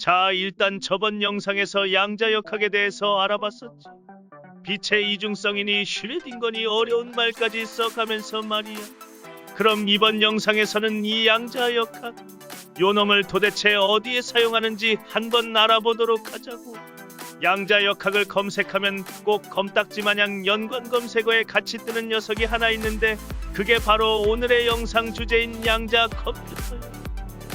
자, 일단 저번 영상에서 양자역학에 대해서 알아봤었지. 빛의 이중성이니 슈레딩거니 어려운 말까지 써가면서 말이야. 그럼 이번 영상에서는 이 양자역학, 요놈을 도대체 어디에 사용하는지 한번 알아보도록 하자고. 양자역학을 검색하면 꼭 검딱지 마냥 연관 검색어에 같이 뜨는 녀석이 하나 있는데, 그게 바로 오늘의 영상 주제인 양자 컴퓨터야.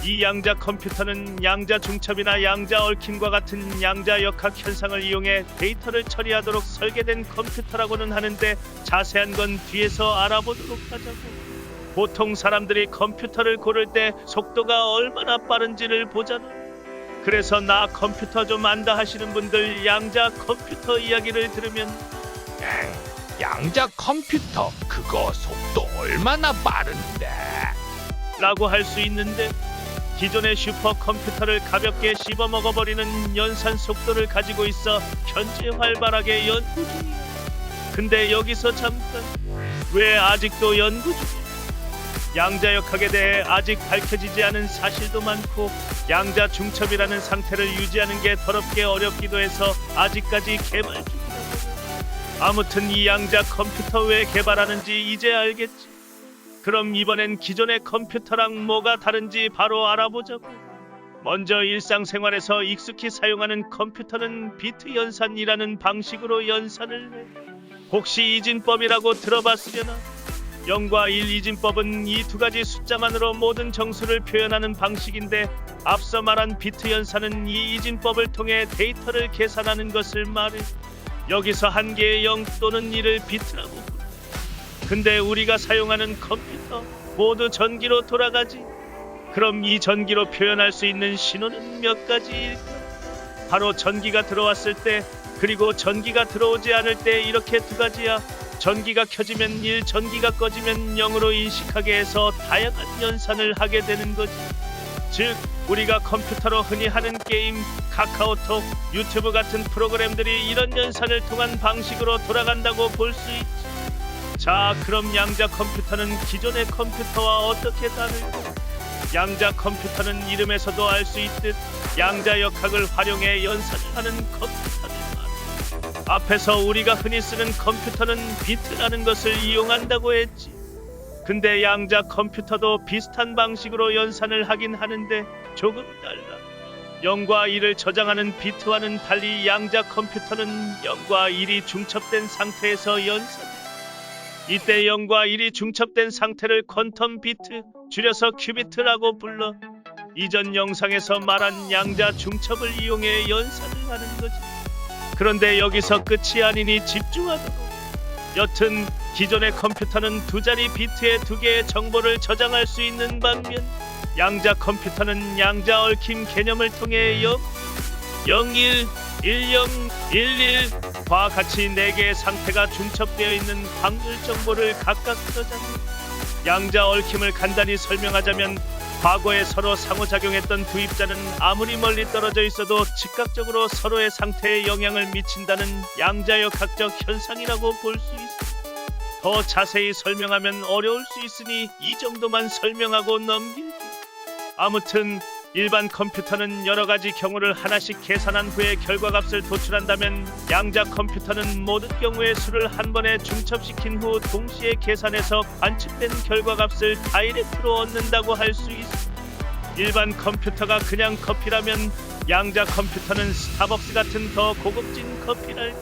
이 양자 컴퓨터는 양자 중첩이나 양자 얽힘과 같은 양자역학 현상을 이용해 데이터를 처리하도록 설계된 컴퓨터라고는 하는데, 자세한 건 뒤에서 알아보도록 하자고. 보통 사람들이 컴퓨터를 고를 때 속도가 얼마나 빠른지를 보잖아. 그래서 나 컴퓨터 좀 안다 하시는 분들 양자 컴퓨터 이야기를 들으면 양자 컴퓨터 그거 속도 얼마나 빠른데? 라고 할 수 있는데, 기존의 슈퍼컴퓨터를 가볍게 씹어먹어버리는 연산 속도를 가지고 있어 현재 활발하게 연구 중이야. 근데 여기서 잠깐, 왜 아직도 연구 중이야? 양자역학에 대해 아직 밝혀지지 않은 사실도 많고, 양자 중첩이라는 상태를 유지하는 게 더럽게 어렵기도 해서 아직까지 개발 중이라고. 아무튼 이 양자 컴퓨터 왜 개발하는지 이제 알겠지. 그럼 이번엔 기존의 컴퓨터랑 뭐가 다른지 바로 알아보자고. 먼저 일상생활에서 익숙히 사용하는 컴퓨터는 비트 연산이라는 방식으로 연산을 해. 혹시 이진법이라고 들어봤으려나? 0과 1 이진법은 이 두 가지 숫자만으로 모든 정수를 표현하는 방식인데, 앞서 말한 비트 연산은 이 이진법을 통해 데이터를 계산하는 것을 말해. 여기서 한 개의 0 또는 1을 비트라고 부르. 근데 우리가 사용하는 컴퓨터 모두 전기로 돌아가지. 그럼 이 전기로 표현할 수 있는 신호는 몇 가지일까? 바로 전기가 들어왔을 때, 그리고 전기가 들어오지 않을 때, 이렇게 두 가지야. 전기가 켜지면 1, 전기가 꺼지면 0으로 인식하게 해서 다양한 연산을 하게 되는 거지. 즉, 우리가 컴퓨터로 흔히 하는 게임, 카카오톡, 유튜브 같은 프로그램들이 이런 연산을 통한 방식으로 돌아간다고 볼 수 있지. 자, 그럼 양자 컴퓨터는 기존의 컴퓨터와 어떻게 다를까? 양자 컴퓨터는 이름에서도 알 수 있듯 양자역학을 활용해 연산을 하는 컴퓨터들 말이야. 앞에서 우리가 흔히 쓰는 컴퓨터는 비트라는 것을 이용한다고 했지. 근데 양자 컴퓨터도 비슷한 방식으로 연산을 하긴 하는데 조금 달라. 0과 1을 저장하는 비트와는 달리 양자 컴퓨터는 0과 1이 중첩된 상태에서 연산해. 이때 0과 1이 중첩된 상태를 퀀텀 비트, 줄여서 큐비트라고 불러. 이전 영상에서 말한 양자 중첩을 이용해 연산을 하는 거지. 그런데 여기서 끝이 아니니 집중하도록. 여튼 기존의 컴퓨터는 두 자리 비트에 두 개의 정보를 저장할 수 있는 반면, 양자 컴퓨터는 양자 얽힘 개념을 통해 0, 0, 1, 1, 0, 1, 1과 같이 4개의 상태가 중첩되어 있는 확률 정보를 각각 저장해. 양자 얽힘을 간단히 설명하자면, 과거에 서로 상호작용했던 두 입자는 아무리 멀리 떨어져 있어도 즉각적으로 서로의 상태에 영향을 미친다는 양자역학적 현상이라고 볼 수 있어. 더 자세히 설명하면 어려울 수 있으니 이 정도만 설명하고 넘길게. 아무튼 일반 컴퓨터는 여러 가지 경우를 하나씩 계산한 후에 결과값을 도출한다면, 양자 컴퓨터는 모든 경우의 수를 한 번에 중첩시킨 후 동시에 계산해서 관측된 결과값을 다이렉트로 얻는다고 할 수 있어. 일반 컴퓨터가 그냥 커피라면, 양자 컴퓨터는 스타벅스 같은 더 고급진 커피랄까.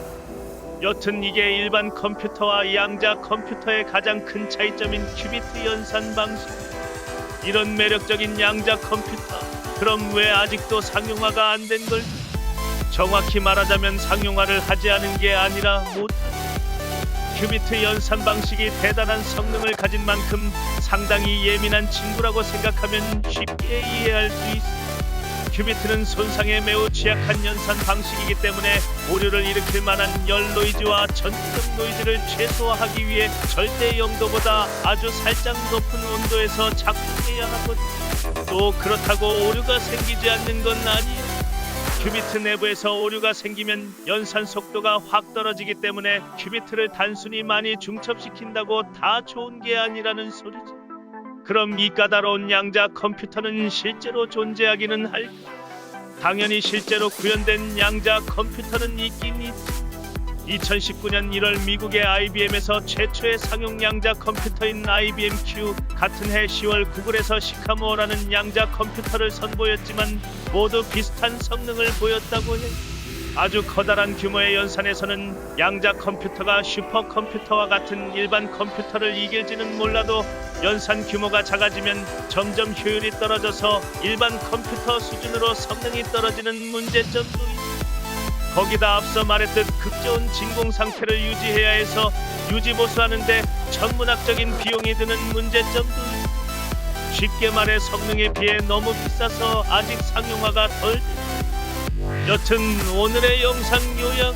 여튼 이게 일반 컴퓨터와 양자 컴퓨터의 가장 큰 차이점인 큐비트 연산 방식. 이런 매력적인 양자 컴퓨터, 그럼 왜 아직도 상용화가 안 된 걸까? 정확히 말하자면 상용화를 하지 않은 게 아니라 못하는. 큐비트 연산 방식이 대단한 성능을 가진 만큼 상당히 예민한 친구라고 생각하면 쉽게 이해할 수 있어. 큐비트는 손상에 매우 취약한 연산 방식이기 때문에 오류를 일으킬 만한 열 노이즈와 전기적 노이즈를 최소화하기 위해 절대 영도보다 아주 살짝 높은 온도에서 작동해야 하거든. 또 그렇다고 오류가 생기지 않는 건 아니야. 큐비트 내부에서 오류가 생기면 연산 속도가 확 떨어지기 때문에 큐비트를 단순히 많이 중첩시킨다고 다 좋은 게 아니라는 소리지. 그럼 이 까다로운 양자 컴퓨터는 실제로 존재하기는 할까? 당연히 실제로 구현된 양자 컴퓨터는 있긴 있지. 2019년 1월 미국의 IBM에서 최초의 상용 양자 컴퓨터인 IBM Q, 같은 해 10월 구글에서 시카모어라는 양자 컴퓨터를 선보였지만 모두 비슷한 성능을 보였다고 해. 아주 커다란 규모의 연산에서는 양자 컴퓨터가 슈퍼컴퓨터와 같은 일반 컴퓨터를 이길지는 몰라도 연산 규모가 작아지면 점점 효율이 떨어져서 일반 컴퓨터 수준으로 성능이 떨어지는 문제점도 있다. 거기다 앞서 말했듯 극저온 진공 상태를 유지해야 해서 유지 보수하는데 천문학적인 비용이 드는 문제점도 있다. 쉽게 말해 성능에 비해 너무 비싸서 아직 상용화가 덜 됐다. 여튼 오늘의 영상 요약.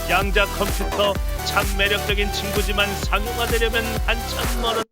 양자 컴퓨터 참 매력적인 친구지만 상용화되려면 한참 멀었다.